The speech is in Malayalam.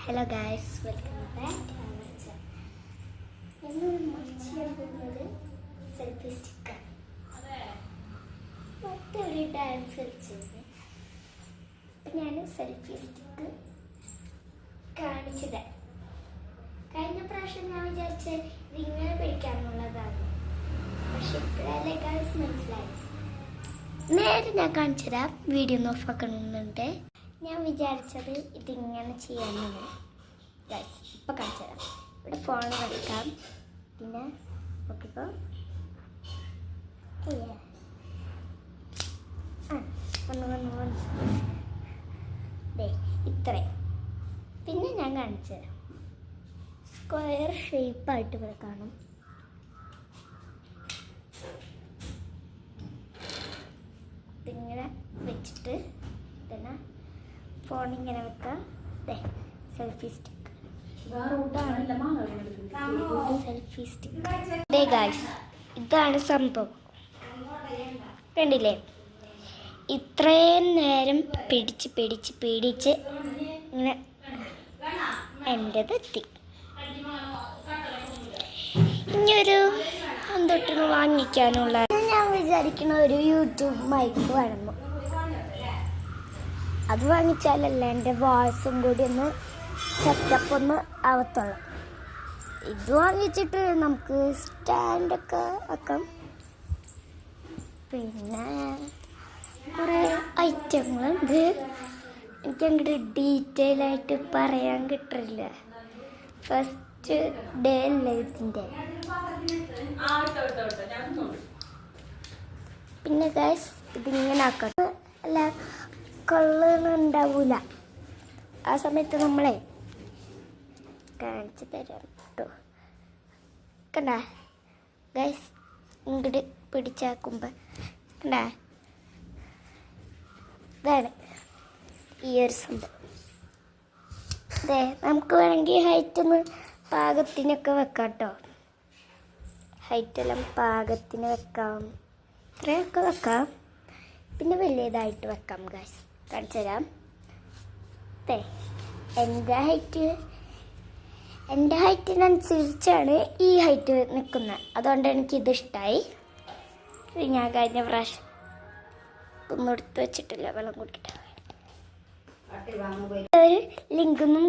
Hello guys, welcome back to our channel. ഇന്ന് നമ്മൾ ചെയ്യാൻ പോകുന്നത് സെൽഫി സ്റ്റിക്കാണ്. മറ്റൊരു ഡാൻസ് കളിച്ചിരുന്നു. അപ്പം ഞാൻ സെൽഫി സ്റ്റിക്ക് കാണിച്ചത്. കഴിഞ്ഞ പ്രാവശ്യം ഞാൻ വിചാരിച്ച ഇതിങ്ങനെ പിടിക്കാനുള്ളതാണ്. പക്ഷെ ഇപ്പോഴല്ലേ ഗായ്സ് മനസ്സിലായി. നേരെ ഞാൻ കാണിച്ചുതരാം. വീഡിയോ ഒന്ന് ഓഫാക്കണമെന്നുണ്ട്. ഞാൻ വിചാരിച്ചത് ഇതിങ്ങനെ ചെയ്യാനാണ്. ഗൈസ് ഇപ്പം കാണിച്ചു തരാം. ഇവിടെ ഫോൺ കളിക്കാം. പിന്നെ നോക്കിക്കോ. ഇത്രയും. പിന്നെ ഞാൻ കാണിച്ചു തരാം. സ്ക്വയർ ഷേപ്പായിട്ട് ഇവിടെ കാണും. ഇതിങ്ങനെ വെച്ചിട്ട് പിന്നെ ഫോണിങ്ങനെ വെക്കാം. Selfie stick selfie stick guys, ഇതാണ് സംഭവം. കണ്ടില്ലേ? ഇത്രയും നേരം പിടിച്ച് ഇങ്ങനെ എൻ്റെതെത്തി. ഇനിയൊരു എന്തൊട്ടൊന്ന് വാങ്ങിക്കാനുള്ള ഞാൻ വിചാരിക്കുന്ന ഒരു യൂട്യൂബ് മൈക്ക് വേണം. അത് വാങ്ങിച്ചാലല്ല എൻ്റെ വോയിസും കൂടി ഒന്ന് സെറ്റപ്പ് ഒന്ന് ആവത്തുള്ളൂ. ഇത് വാങ്ങിച്ചിട്ട് നമുക്ക് സ്റ്റാൻഡൊക്കെ വെക്കാം. പിന്നെ കുറേ ഐറ്റങ്ങളുണ്ട്. എനിക്കങ്ങോട്ട് ഡീറ്റെയിൽ ആയിട്ട് പറയാൻ കിട്ടില്ല. ഫസ്റ്റ് ഡേ അല്ലേ ഇതിൻ്റെ. പിന്നെ ഗൈസ് ഇതിങ്ങനെ ആക്കട്ടെ. അല്ല കൊള്ളുന്നുണ്ടാവൂല. ആ സമയത്ത് നമ്മളെ കാണിച്ചു തരാം കേട്ടോ. കണ്ടാ ഗൈസ്, ഇങ്ങോട്ട് പിടിച്ചാക്കുമ്പോൾ കണ്ടാ, ഇതാണ് ഈ ഒരു സംഭവം. അതെ, നമുക്ക് വേണമെങ്കിൽ ഹൈറ്റ് ഒന്ന് പാകത്തിനൊക്കെ വെക്കാം കേട്ടോ. ഹൈറ്റെല്ലാം പാകത്തിന് വെക്കാം. ഇത്രയൊക്കെ വെക്കാം. പിന്നെ വലിയതായിട്ട് വെക്കാം ഗൈസ്. കാണിച്ചു തരാം. എൻ്റെ ഹൈറ്റിനനുസരിച്ചാണ് ഈ ഹൈറ്റ് നിൽക്കുന്നത്. അതുകൊണ്ട് എനിക്കിത് ഇഷ്ടമായി. ഞാൻ കഴിഞ്ഞ പ്രാവശ്യം ഒന്നും എടുത്ത് വെച്ചിട്ടില്ല. വെള്ളം കുടിക്കട്ടെ. ഒരു ലിങ്കൊന്നും